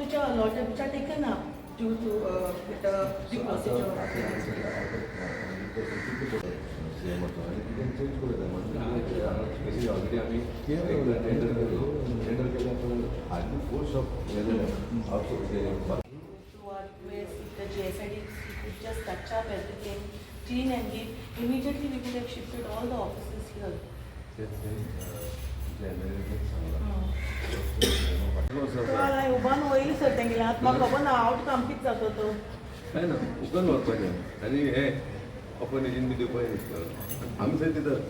which are allotted, which are taken up due to with the procedure. The GSID could just touch up everything, clean and give. Immediately we could have shifted all the offices here. उभान होईल sir तेंगेले आतां म्हाका खबर ना outcome कितें जाता तो. काय ना उगन वचपाचें आनी हे ऑपरेशन बी दिवपाचें आमी थंय दितात.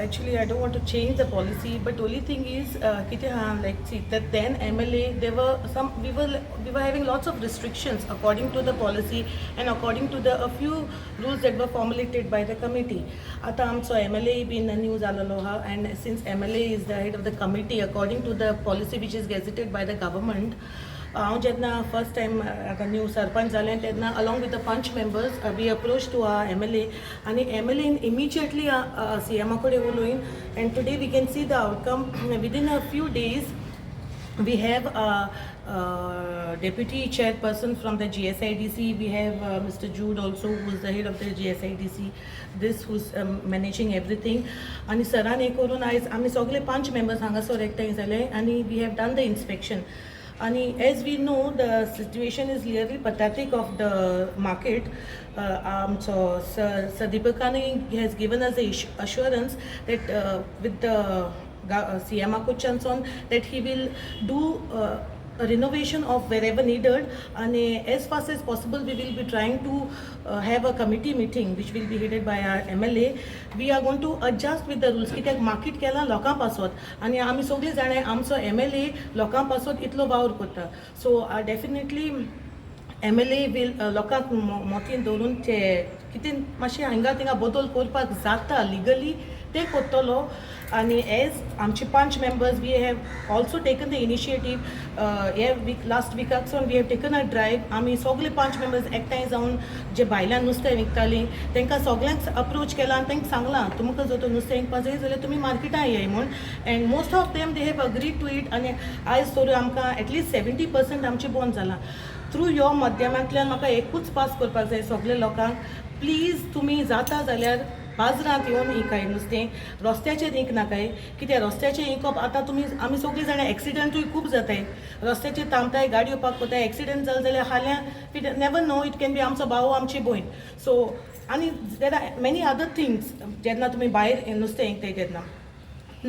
Actually, I don't want to change the policy, but only thing is, like see that then MLA there were some we were having lots of restrictions according to the policy and according to a few rules that were formulated by the committee. Ata amcho MLA been a news alalo ha, and since MLA is the head of the committee according to the policy which is gazetted by the government. हांव जेन्ना first time आतां new sarpanch जालें तेन्ना along with the panch members we approach to our MLA आनी MLAन immediately CM कडेन उलोवन and today we can see the outcome within a few days. We have deputy chairperson from the GSIDC. We have Mr. Jude also, who is the head of the GSIDC. This who's managing everything. आणि सरान हे करून आयज आमी सगळे 5 members हांगासर एकठांय जाले आनी we have done the inspection. And as we know, the situation is really pathetic of the market. So Sir Deepakani has given us the assurance that with the CM Akuchanson that he will do a renovation of wherever needed, and as fast as possible we will be trying to have a committee meeting which will be headed by our MLA. We are going to adjust with the rules कित्याक market केला लोकां पासत आनी आमी सगळीं जाणां आमचो MLA लोकां पासत इतलो वावर करता. सो डेफिनेटली MLA will लोकांक मोतीन दवरून ते कितें मातशें हांगा थिंगा बदल करपाक जाता लिगली ते करतलो. आणि एज आमचे 5 members we have also taken the initiative last विकाकसून we have taken a drive. आमी सगळे 5 मेंबर्स एकठांय जावन जे भायल्यान नुस्तें विकतालीं तांकां सगळ्यांक अप्रोच केला आनी तांकां सांगलां तुमकां जर तर नुस्तें विकपा जाय जाल्यार तुमी मार्केटां येय म्हूण. And most of them they have agreed to it. आनी आयज तर आमकां एटलीस्ट 70% आमचें बंद जालां. थ्रू ह्यो माध्यमांतल्यान म्हाका एकूच पास करपाक जाय सगळे लोकांक, प्लीज तुमी जाता जाल्यार बाजारांत येवन इंकाय नुस्तें, रस्त्याचेर इंक नाकाय. कित्याक रस्त्याचेर इंकप आतां तुमी आमी सगळीं जाणां एक्सिडंटूय खूब जाताय, रस्त्याचेर थांबताय गाडी येवपाक कोताय, एक्सिडंट जालो जाल्यार हाल्यां we never know it can be आमचो भाव आमची भयण. सो आनी there are many other things जेन्ना तुमी भायर नुस्तें इंकताय तेन्ना.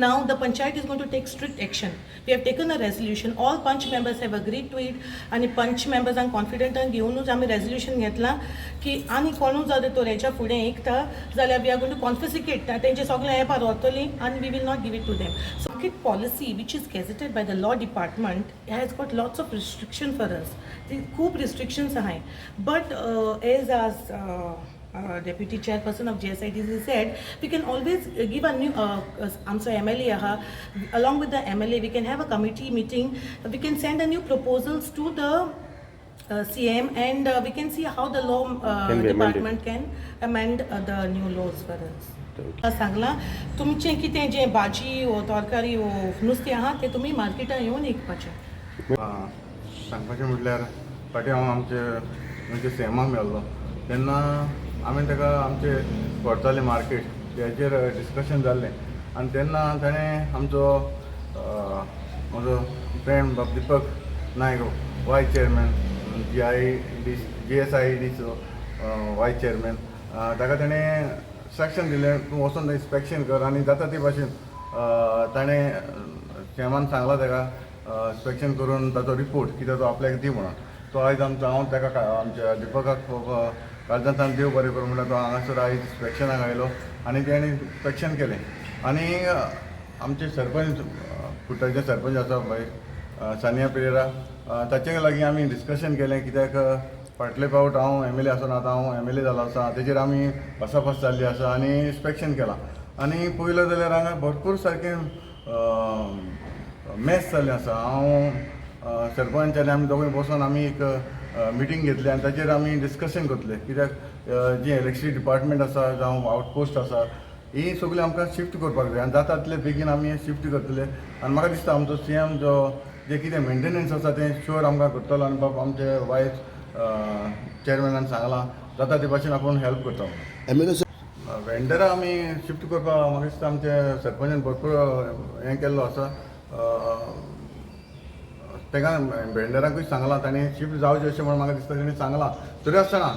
Now the panchayat is going to take strict action. We have taken a resolution. All punch members have agreed to it. आणि पंच मेंबर्स आनी कॉन्फिडंटान घेवनूच आमी रेजोल्युशन घेतलां की आनी कोणूच जर तर हेच्या फुडें एकता जाल्यार we are going to confiscate तेंचे सगळे एपार व्हरतलीं आनी we will not give it to them. So market policy which is gazetted by the law department has got lots of restriction for us. खूब रिस्ट्रिक्शन्स आहाय. But as Deputy Chairperson of GSIDC said, we can always give a new amso MLA along with the MLA we can have a committee meeting. We can send a new proposals to the CM and we can see how the law department can amend the new laws for us. सांगला तुमचें कितें जें भाजी वो तरकारी वो नुस्तें आहा तें तुमी मार्केटान येवन विकपाचें. सांगपाचें म्हटल्यार फाटीं हांव आमचे CMाक मेळ्ळो तेन्ना आमी ताका आमचे कोर्तालें मार्केट तेजेर डिस्कशन जाल्लें आनी तेन्ना ताणें आमचो म्हजो फ्रेंड बाब दिपक नायक वायस चेअरमॅन GSIDचो वायस चेअरमॅन ताका ताणें इंस्ट्रक्शन दिलें तूं वचून इन्स्पेक्शन कर आनी जाता ते भाशेन ताणें CMान सांगला ताका इन्स्पेक्शन करून ताचो रिपोर्ट कितें तो आपल्याक दी म्हणून. तो आयज हांव ताका आमच्या दिपकाक काळजांतल्यान देव बरें करूं म्हणल्यार तो हांगासर आयज इन्स्पेक्शनाक आयलो आनी तेणें इन्स्पेक्शन केलें. आनी आमचे सरपंच कुट्टाचे सरपंच आसा पळय सानिया पेरेरा ताचे लागीं आमी डिस्कशन केलें कित्याक फाटले फावट हांव MLA आसून आतां हांव MLA जालो आसा तेजेर आमी भासाभास जाल्ली आसा आनी इन्स्पेक्शन केलां. आनी पळयलें जाल्यार हांगा भरपूर सारकें मॅस जाल्लें आसा. हांव सरपंच आनी आमी दोगूय बसून आमी एक मिटींग घेतली आनी ताचेर आमी डिस्कशन करतले कित्याक जी इलेक्ट्रिसिटी डिपार्टमेंट आसा जावं आउटपोस्ट आसा ही सगळी आमकां शिफ्ट करपाक जाय आनी जाता तितले बेगीन आमी शिफ्ट करतले आनी म्हाका दिसता आमचो CM जो जे कितें मेंटेनन्स आसा तें शुअर आमकां करतलो आनी बाबा आमचे वायस चेअरमॅनान सांगलां जाता ते भाशेन आपूण हेल्प करता वेंडरां आमी शिफ्ट करपाक म्हाका दिसता आमचे सरपंचान भरपूर हें केल्लो आसा ताका वेंडरांकूय सांगलां ताणें शिफ्ट जावचें अशें म्हणून म्हाका दिसता ताणें सांगलां तरी आसतना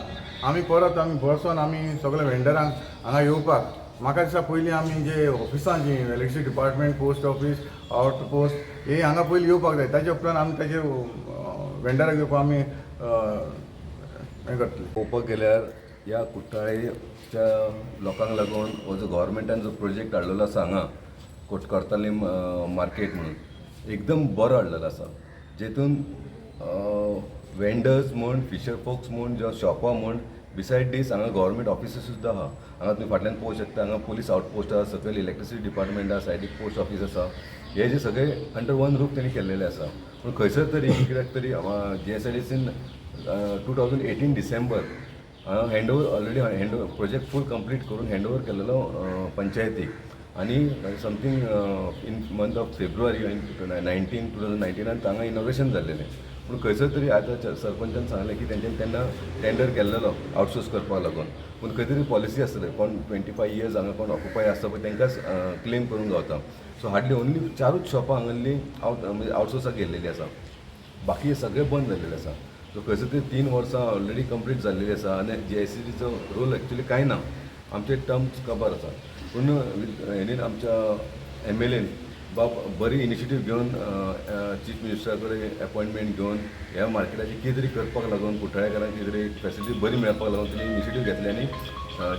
आमी परत आमी बसोन आमी सगळे वेंडरांक हांगा येवपाक म्हाका दिसता पयलीं आमी जे ऑफिसां जी electricity department post office outpost हे हांगा पयलीं येवपाक जाय ताचे उपरांत आमी ताचे वेंडराक येवपाक आमी हें करतले पळोवपाक गेल्यार ह्या कुट्टाळेच्या लोकांक लागून हो जो गव्हर्मेंटान जो प्रोजेक्ट हाडलेलो आसा हांगा कोटकारताली मार्केट म्हणून एकदम बरो हाडलेलो आसा जेतून वेंडर्स म्हण फिशर फोक्स म्हण जो शॉपां म्हण बिसायड दीस हांगा गव्हर्मेंट ऑफिसीस सुद्दां आहा हांगा तुमी फाटल्यान पळोवंक शकता हांगा पुलीस आउटपोस्ट आसा सकयल इलेक्ट्रिसिटी डिपार्टमेंट आसा सायडीक पोस्ट ऑफीस आसा हे जे सगळे अंडर वन रूफ तेणी केल्लेले आसा पूण खंयसर तरी कित्याक तरी GSIDCन 2018 डिसेंबर हँडओवर ऑलरेडी प्रोजेक्ट फूल कंप्लीट करून हँडओवर केलेलो पंचायतीक आनी something in month of February 2019 हांगा इनॉग्रेशन जाल्लेलें पूण खंयसर तरी आतां सरपंचान सांगलें की तेंच्यानी तेन्ना टेंडर केल्लो आउटसोर्स करपाक लागून पूण खंय तरी पॉलिसी आसतली कोण 25 इयर्स हांगा कोण ऑक्युपाय आसता पळय तेंकांच क्लेम करूंक गावता सो हार्डली ओन्ली 4च शॉपां हांगाली म्हणजे आउटसोर्साक गेल्लेली आसा बाकी सगळे बंद जाल्लेले आसा सो खंयसर तरी 3 वर्सां ऑलरेडी कंप्लीट जाल्लेली आसा आनी GSIDCचो रोल एक्चुली कांय ना आमचे टर्म्स खबर आसा पूण हेणीन आमच्या MLAन बरी इनिशिएटीव घेवन चीफ मिनिस्टरा कडेन अपॉयंटमेंट घेवन ह्या मार्केटाची कितें तरी करपाक लागून कुट्टाळेकारांक कितें तरी फॅसिलिटी बरी मेळपाक लागून तेणी इनिशिएटीव घेतली आनी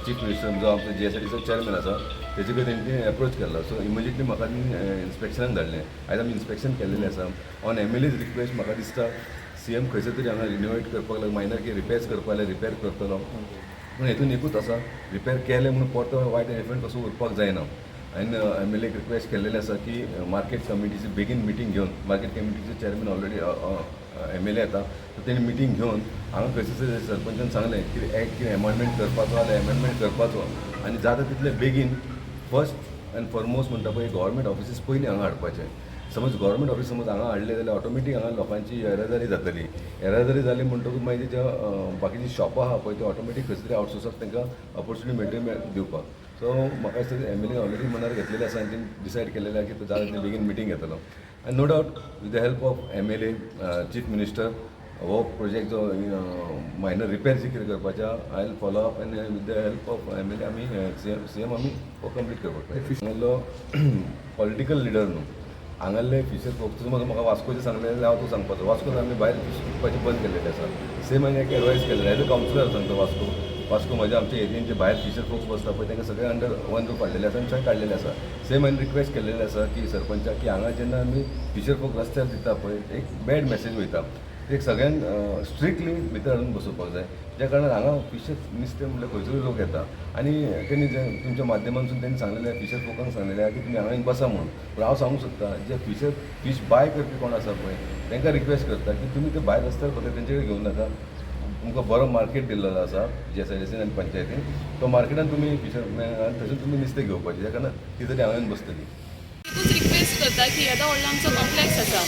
चीफ मिनिस्टर जो आमचो GSIDCचो चेअरमॅन आसा तेजे कडेन तेंणी अप्रोच केल्लो सो इमिजिएटली म्हाका इन्स्पेक्शनाक धाडलें आयज आमी इन्स्पेक्शन केल्लेलें आसा ऑन MLA's रिक्वेस्ट म्हाका दिसता CM खंयसर तरी हांगा रिनोवेट करपाक लागून मायनर कितें रिपेर्स करपाक जाल्यार रिपेर करतलो पूण हेतून एकूच आसा रिपेर केलें म्हणून परतो वायट इफेक्ट कसो उरपाक जायना हांवें MLAक रिक्वेस्ट केल्लेलें आसा की मार्केट कमिटीची बेगीन मिटींग घेवन मार्केट कमिटीचे चेअरमॅन ऑलरेडी MLA येता सो तेणी मिटींग घेवन हांगा खंयसर सरपंचान सांगलें की कितें अमेंडमेंट करपाचो जाल्यार अमेंडमेंट करपाचो आनी जाता तितले बेगीन फर्स्ट एंड फॉरमोस्ट म्हणटा पळय गव्हर्मेंट ऑफिसीस पयलीं हांगा हाडपाचें समज गव्हर्मेंट ऑफिस समज हांगा हाडले जाल्यार ऑटोमॅटीक हांगा लोकांची येरादारी जातली येरादारी जाली म्हणटकूच मागीर ज्या बाकीची शॉपां आहा पळय ते ऑटोमॅटीक खंयच तरी आउटसोर्साक तांकां ऑपॉर्च्युनिटी दिवपाक सो म्हाका दिसता MLA ऑलरेडी मनार घेतलेले आसा आनी तेणी डिसायड केलेलें आसा की जाता तितले बेगीन मिटींग घेतलो आनी no doubt with the help of MLA chief minister हो प्रोजेक्ट जो मायनर रिपेर जी कितें करपाचें आय विल फॉलो अप आनी with the help of MLA आमी CM आमी हो कंप्लीट करपाक हांगालो पॉलिटिकल लिडर न्हू हांगाले फिशर फोक्स समज म्हाका वास्कोचे सांगलें जाल्यार हांव तूं सांगपाचो वास्कोन आमी भायर फिश विकपाचें बंद केल्लेलें आसा सेम हांवें एक एडवायस केलेलें एज अ कावन्सिलर सांगता वास्को म्हाज्या आमच्या एरियेन जे भायर फिशर फोक्स बसता पळय तांकां सगळे अंडर वन रूफ हाडलेले आसा आनी थंय काडलेले आसा सेम हांवें रिक्वेस्ट केल्लेलें आसा की सरपंचाक की हांगा जेन्ना आमी फिशर फोक रस्त्यार दिता पळय एक बॅड मॅसेज वयता ते सगळ्यांक स्ट्रिक्टली भितर हाडून बसोवपाक जाय ज्या कारणान हांगा फिशर नुस्तें म्हणल्यार खंयचोय लोक येता आनी तेणी जे तुमच्या माध्यमांतसून तेणी सांगलेलें फिशर फोकांक सांगलेलें की तुमी हांगा बसा म्हणून पूण हांव सांगूंक सोदतां जे फीश बाय करपी कोण आसा पळय तांकां रिक्वेस्ट करता की तुमी ते भायर रस्त्यार फक्त तेंचे कडेन घेवं नाका तुमकां बरो मार्केट दिल्लो आसा GSIDCन आनी पंचायतीन तो मार्केटान तुमी फिशर थंयसून तुमी नुस्तें घेवपाचें ज्या कारणान ती तरी हांवें बसतली एकूच रिक्वेस्ट करता की येदो व्हडलो आमचो कॉम्प्लेक्स आसा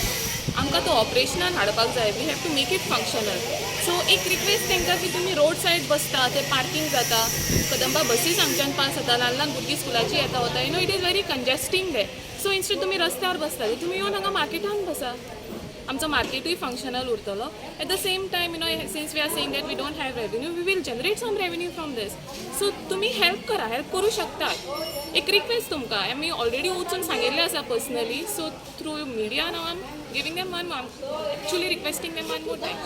आमकां तो ऑपरेशनान हाडपाक जाय we have to make it functional so एक रिक्वेस्ट तांकां की तुमी रोड सायड बसता ते पार्किंग जाता कदंबा बसीस हांगच्यान पास जाता ल्हान ल्हान भुरगीं स्कुलाची येता वता it is very congesting there so instead तुमी रस्त्यार बसता तुमी येवन हांगा मार्केटान बसा आमचो मार्केटूय फंक्शनल उरतलो at the same time since we are saying that we don't have revenue we will generate some revenue from this so तुमी हेल्प करा हेल्प करूं शकतात एक रिक्वेस्ट तुमकां आमी ऑलरेडी वचून सांगिल्लें आसा personally so through media now I am giving them one actually requesting them one more time